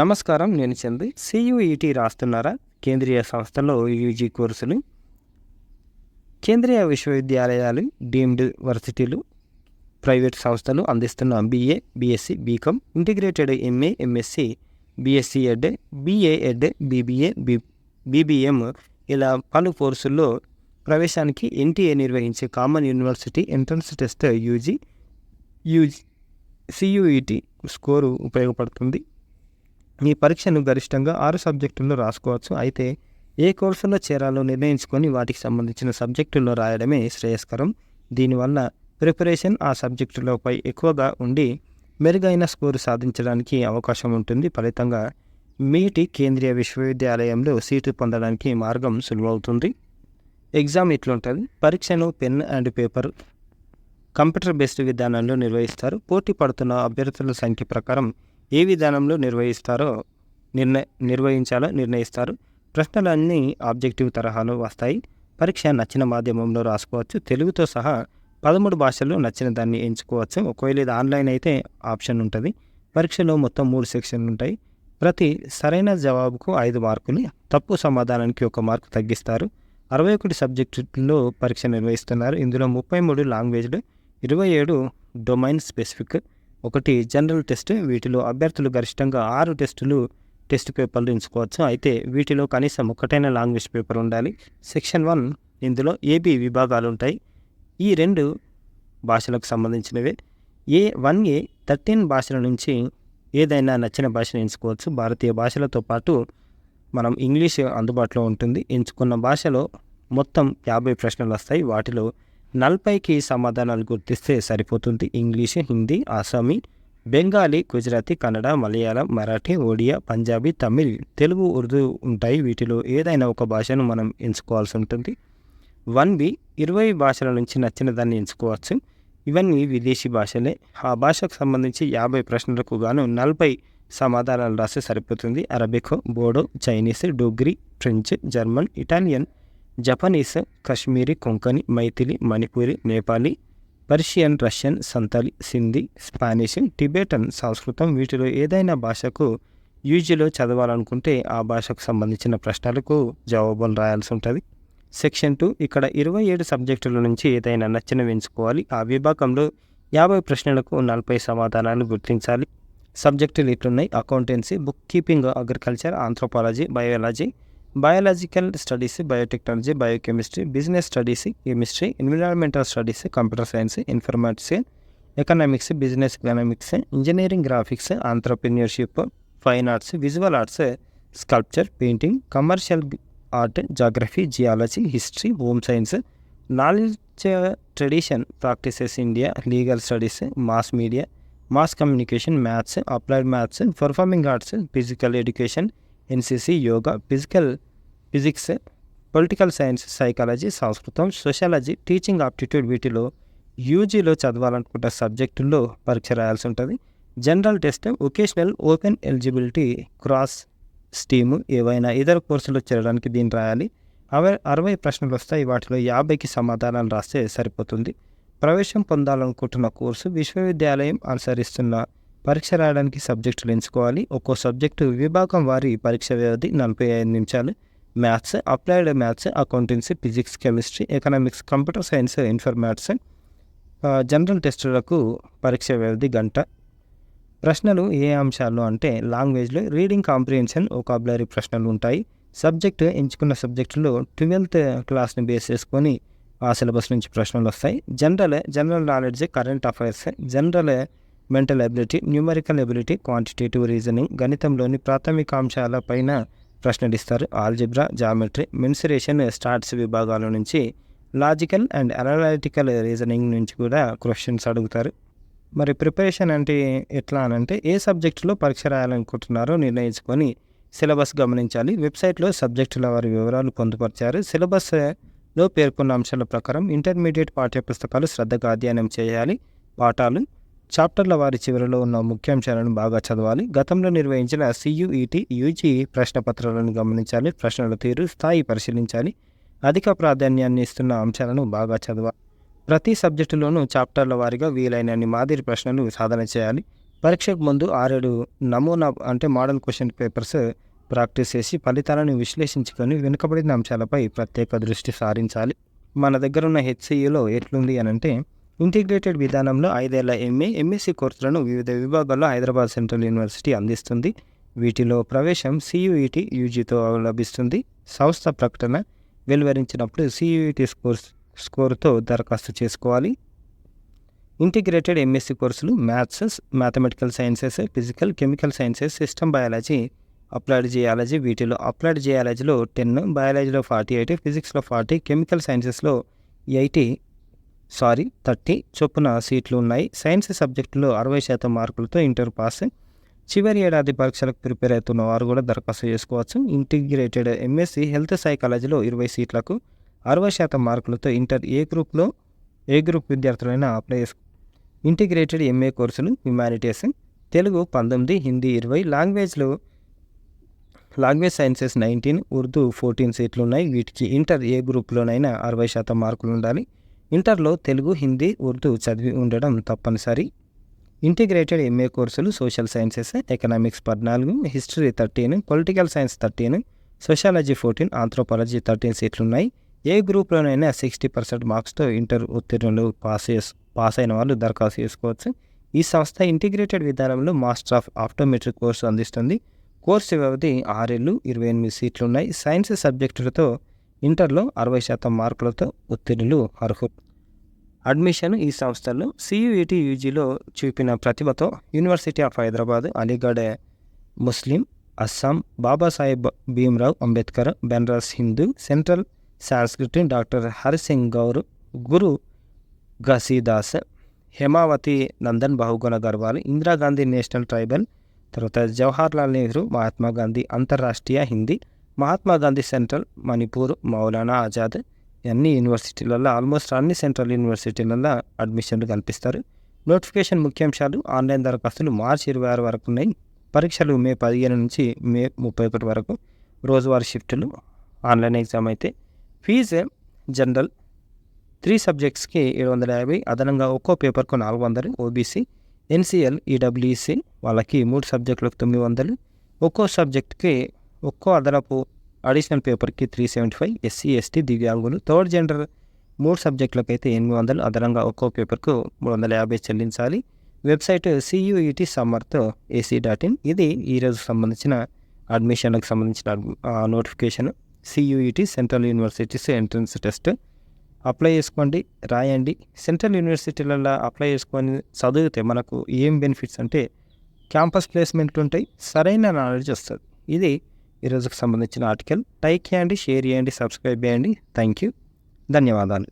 నమస్కారం. నేను చందు. CUET రాస్తున్నారా? కేంద్రీయ సంస్థలో యూజీ కోర్సులు, కేంద్రీయ విశ్వవిద్యాలయాలు, డీమ్డ్ వర్సిటీలు, ప్రైవేట్ సంస్థలు అందిస్తున్న BA, BSc, BCom, integrated MA, MSc, BSc ఎడ్, BA ఎడ్, BBA, BBM ఇలా పలు కోర్సుల్లో ప్రవేశానికి NTA నిర్వహించే common university entrance test CUET score ఉపయోగపడుతుంది. ఈ పరీక్షను గరిష్టంగా 6 సబ్జెక్టుల్లో రాసుకోవచ్చు. అయితే ఏ కోర్సులో చేరాలో నిర్ణయించుకొని వాటికి సంబంధించిన సబ్జెక్టుల్లో రాయడమే శ్రేయస్కరం. దీనివల్ల ప్రిపరేషన్ ఆ సబ్జెక్టులపై ఎక్కువగా ఉండి మెరుగైన స్కోరు సాధించడానికి అవకాశం ఉంటుంది. ఫలితంగా మీటి కేంద్రీయ విశ్వవిద్యాలయంలో సీటు పొందడానికి మార్గం సులువవుతుంది. ఎగ్జామ్ ఇట్లుంటుంది. పరీక్షను pen and paper computer based విధానంలో నిర్వహిస్తారు. పోటీ పడుతున్న అభ్యర్థుల సంఖ్య ప్రకారం ఏ విధానంలో నిర్వహించాలో నిర్ణయిస్తారు. ప్రశ్నలన్నీ ఆబ్జెక్టివ్ తరహాలో వస్తాయి. పరీక్ష నచ్చిన మాధ్యమంలో రాసుకోవచ్చు. తెలుగుతో సహా 13 భాషల్లో నచ్చిన దాన్ని ఎంచుకోవచ్చు. ఒకవేళ ఇది ఆన్లైన్ అయితే ఆప్షన్ ఉంటుంది. పరీక్షలో మొత్తం 3 సెక్షన్లు ఉంటాయి. ప్రతి సరైన జవాబుకు 5 మార్కులు, తప్పు సమాధానానికి 1 మార్కు తగ్గిస్తారు. 61 సబ్జెక్టుల్లో పరీక్ష నిర్వహిస్తున్నారు. ఇందులో 33 లాంగ్వేజ్లు, 27 డొమైన్ స్పెసిఫిక్, 1 జనరల్ టెస్ట్. వీటిలో అభ్యర్థులు గరిష్టంగా 6 టెస్ట్ పేపర్లు ఎంచుకోవచ్చు. అయితే వీటిలో కనీసం 1 లాంగ్వేజ్ పేపర్ ఉండాలి. సెక్షన్ 1 ఇందులో AB విభాగాలు ఉంటాయి. ఈ 2 భాషలకు సంబంధించినవే. A1A 13 భాషల నుంచి ఏదైనా నచ్చిన భాషను ఎంచుకోవచ్చు. భారతీయ భాషలతో పాటు మనం ఇంగ్లీష్ అందుబాటులో ఉంటుంది. ఎంచుకున్న భాషలో మొత్తం 50 ప్రశ్నలు వస్తాయి. వాటిలో 40కి సమాధానాలు గుర్తిస్తే సరిపోతుంది. ఇంగ్లీష్, హిందీ, అస్సామీ, బెంగాలీ, గుజరాతీ, కన్నడ, మలయాళం, మరాఠీ, ఒడియా, పంజాబీ, తమిళ్, తెలుగు, ఉర్దూ ఉంటాయి. వీటిలో ఏదైనా ఒక భాషను మనం ఎంచుకోవాల్సి ఉంటుంది. 1B 20 భాషల నుంచి నచ్చిన దాన్ని ఎంచుకోవచ్చు. ఇవన్నీ విదేశీ భాషలే. ఆ భాషకు సంబంధించి 50 ప్రశ్నలకు గాను 40 సమాధానాలు రాస్తే సరిపోతుంది. Arabic, Bodo, Chinese, Dogri, French, German, Italian, Japanese, Kashmiri, Konkani, Maithili, Manipuri, Nepali, Persian, Russian, Santali, Sindhi, Spanish, Tibetan, సంస్కృతం. వీటిలో ఏదైనా భాషకు యూజీలో చదవాలనుకుంటే ఆ భాషకు సంబంధించిన ప్రశ్నలకు జవాబులు రాయాల్సి ఉంటుంది. సెక్షన్ 2 ఇక్కడ 27 సబ్జెక్టుల నుంచి ఏదైనా నచ్చినవి ఎంచుకోవాలి. ఆ విభాగంలో 50 ప్రశ్నలకు 40 సమాధానాలు గుర్తించాలి. సబ్జెక్టులు ఇట్లున్నాయి: accountancy, book keeping, agriculture, anthropology, biology, biological studies, biotechnology, biochemistry, business studies, chemistry, environmental studies, computer science, informatics, economics, business economics, engineering, graphics, entrepreneurship, fine arts, visual arts, sculpture, painting, commercial art, geography, geology, history, home science, knowledge, tradition, practices, India, legal studies, mass media, mass communication, maths, applied maths, performing arts, physical education, NCC, yoga, physics, political science, psychology, సంస్కృతం, sociology, teaching aptitude. వీటిలో యూజీలో చదవాలనుకుంటే సబ్జెక్టుల్లో పరీక్ష రాయాల్సి ఉంటుంది. General test, vocational, open eligibility, cross stream, ఏవైనా ఇతర కోర్సులో చేరడానికి దీన్ని రాయాలి. 60 ప్రశ్నలు వస్తాయి. వాటిలో 50కి సమాధానాలు రాస్తే సరిపోతుంది. ప్రవేశం పొందాలనుకుంటున్న కోర్సు, విశ్వవిద్యాలయం అనుసరిస్తున్న పరీక్ష రాయడానికి సబ్జెక్టులు ఎంచుకోవాలి. ఒక్కో సబ్జెక్టు విభాగం వారి పరీక్ష వ్యవధి 45 నిమిషాలు. Maths, applied maths, accountancy, physics, chemistry, economics, computer science, informatics, general టెస్టులకు పరీక్ష వ్యవధి గంట. ప్రశ్నలు ఏ అంశాలు అంటే లాంగ్వేజ్లో రీడింగ్ కాంప్రిహెన్షన్, వొకాబులరీ ప్రశ్నలు ఉంటాయి. సబ్జెక్టు ఎంచుకున్న సబ్జెక్టులో 12th క్లాస్ని బేస్ చేసుకొని ఆ సిలబస్ నుంచి ప్రశ్నలు వస్తాయి. General knowledge, current affairs, general mental ability, numerical ability, quantitative reasoning, గణితంలోని ప్రాథమిక అంశాల పైన ప్రశ్నలు ఇస్తారు. ఆల్జిబ్రా, జామెట్రీ, మెన్సురేషన్, స్టాట్స్ విభాగాల నుంచి లాజికల్ అండ్ అనలైటికల్ రీజనింగ్ నుంచి కూడా క్వశ్చన్స్ అడుగుతారు. మరి ప్రిపరేషన్ అంటే ఎట్లా అనంటే ఏ సబ్జెక్టులో పరీక్ష రాయాలనుకుంటున్నారో నిర్ణయించుకొని సిలబస్ గమనించాలి. వెబ్సైట్లో సబ్జెక్టుల వారి వివరాలు పొందుపరిచారు. సిలబస్లో పేర్కొన్న అంశాల ప్రకారం ఇంటర్మీడియట్ పాఠ్యపుస్తకాలు శ్రద్ధగా అధ్యయనం చేయాలి. పాఠాలు, చాప్టర్ల వారి చివరిలో ఉన్న ముఖ్యాంశాలను బాగా చదవాలి. గతంలో నిర్వహించిన CUET, యూజీ ప్రశ్నపత్రాలను గమనించాలి. ప్రశ్నల తీరు, స్థాయి పరిశీలించాలి. అధిక ప్రాధాన్యాన్ని ఇస్తున్న అంశాలను బాగా చదవాలి. ప్రతి సబ్జెక్టులోనూ చాప్టర్ల వారీగా వీలైనన్ని మాదిరి ప్రశ్నలు సాధన చేయాలి. పరీక్షకు ముందు 6-7 నమూనా అంటే మోడల్ క్వశ్చన్ పేపర్స్ ప్రాక్టీస్ చేసి ఫలితాలను విశ్లేషించుకొని వెనుకబడిన అంశాలపై ప్రత్యేక దృష్టి సారించాలి. మన దగ్గర ఉన్న హెచ్సియులో ఎట్లుంది అని అంటే, ఇంటిగ్రేటెడ్ విధానంలో 5 ఏళ్ల ఎంఎస్సి కోర్సులను వివిధ విభాగాల్లో హైదరాబాద్ సెంట్రల్ యూనివర్సిటీ అందిస్తుంది. వీటిలో ప్రవేశం సియుఈటి యూజీతో లభిస్తుంది. సంస్థ ప్రకటన వెలువరించినప్పుడు సియుఈటి స్కోరుతో దరఖాస్తు చేసుకోవాలి. ఇంటిగ్రేటెడ్ ఎంఎస్సి కోర్సులు mathematical sciences, physical, chemical sciences, system biology, applied geology. వీటిలో అప్లైడ్ జియాలజీలో 10, బయాలజీలో 48, ఫిజిక్స్లో 40, కెమికల్ సైన్సెస్లో 30 చొప్పున సీట్లు ఉన్నాయి. సైన్స్ సబ్జెక్టులో 60% మార్కులతో ఇంటర్ పాస్. చివరి ఏడాది పరీక్షలకు ప్రిపేర్ అవుతున్న వారు కూడా దరఖాస్తు చేసుకోవచ్చు. ఇంటిగ్రేటెడ్ ఎంఎస్సి హెల్త్ సైకాలజీలో 20 సీట్లకు 60% మార్కులతో ఇంటర్ ఏ గ్రూప్ విద్యార్థులైనా అప్లై చేసుకో. ఇంటిగ్రేటెడ్ ఎంఏ కోర్సులు humanities, Telugu 19, Hindi 20, language sciences 19, Urdu 14 సీట్లు ఉన్నాయి. వీటికి ఇంటర్ ఏ గ్రూప్లోనైనా 60% మార్కులు ఉండాలి. ఇంటర్లో తెలుగు, హిందీ, ఉర్దూ చదివి ఉండడం తప్పనిసరి. ఇంటిగ్రేటెడ్ ఎంఏ కోర్సులు social sciences, economics 14, history 13, political science 13, sociology 14, anthropology 13 సీట్లున్నాయి. ఏ గ్రూప్లోనైనా 60% మార్క్స్తో ఇంటర్ ఉత్తీర్ణులు పాస్ అయిన వాళ్ళు దరఖాస్తు చేసుకోవచ్చు. ఈ సంస్థ ఇంటిగ్రేటెడ్ విధానంలో మాస్టర్ ఆఫ్ ఆప్టోమెట్రిక్ కోర్సు అందిస్తుంది. కోర్సు వ్యవధి 6 ఏళ్ళు, 28 సీట్లున్నాయి. సైన్స్ సబ్జెక్టులతో ఇంటర్లో 60% మార్కులతో ఉత్తీర్ణులు అర్హులు. అడ్మిషన్ ఈ సంస్థల్లో సియుఈటి యూజీలో చూపిన ప్రతిభతో university of Hyderabad, Aligarh Muslim, Assam Babasaheb Bhimrao Ambedkar, Banaras Hindu, central Sanskrit doctor Hari Singh Gaur, Guru ఘసీదాస్, Hemavathi Nandan Bahuguna Garhwal, Indira Gandhi national tribal, తర్వాత జవహర్లాల్ నెహ్రూ, మహాత్మా గాంధీ అంతర్రాష్ట్రీయ హిందీ, మహాత్మా గాంధీ సెంట్రల్, మణిపూర్, మౌలానా ఆజాద్. అన్ని యూనివర్సిటీలలో ఆల్మోస్ట్ అన్ని సెంట్రల్ యూనివర్సిటీలలో అడ్మిషన్లు కల్పిస్తారు. నోటిఫికేషన్ ముఖ్యాంశాలు: ఆన్లైన్ దరఖాస్తులు మార్చి 26 వరకు ఉన్నాయి. పరీక్షలు మే 15 నుంచి మే 31 వరకు. రోజువారీ షిఫ్టులు. ఆన్లైన్ ఎగ్జామ్ అయితే ఫీజు జనరల్ 3 సబ్జెక్ట్స్కి 750, అదనంగా ఒక్కో పేపర్కు 400. ఓబీసీ, ఎన్సీఎల్, ఈడబ్ల్యూఈసీ వాళ్ళకి 3 సబ్జెక్టులకు 900, ఒక్కో సబ్జెక్ట్కి ఒక్కో అదనపు అడిషనల్ పేపర్కి 375. ఎస్సీ, ఎస్టీ, దివ్యాంగులు, థర్డ్ జెండర్ 3 సబ్జెక్టులకు అయితే 800, అదనంగా ఒక్కో పేపర్కు 350 చెల్లించాలి. Website CUET Samarth ac.in. ఇది ఈరోజు సంబంధించిన అడ్మిషన్లకు సంబంధించిన notification. CUET central universities entrance test. Apply చేసుకోండి, రాయండి. సెంట్రల్ యూనివర్సిటీలలో అప్లై చేసుకొని చదివితే మనకు ఏం బెనిఫిట్స్ అంటే క్యాంపస్ ప్లేస్మెంట్లు ఉంటాయి, సరైన నాలెడ్జ్ వస్తుంది. ఇది ఈరోజుకు సంబంధించిన ఆర్టికల్. లైక్ చేయండి, షేర్ చేయండి, సబ్స్క్రైబ్ చేయండి. థ్యాంక్ యూ, ధన్యవాదాలు.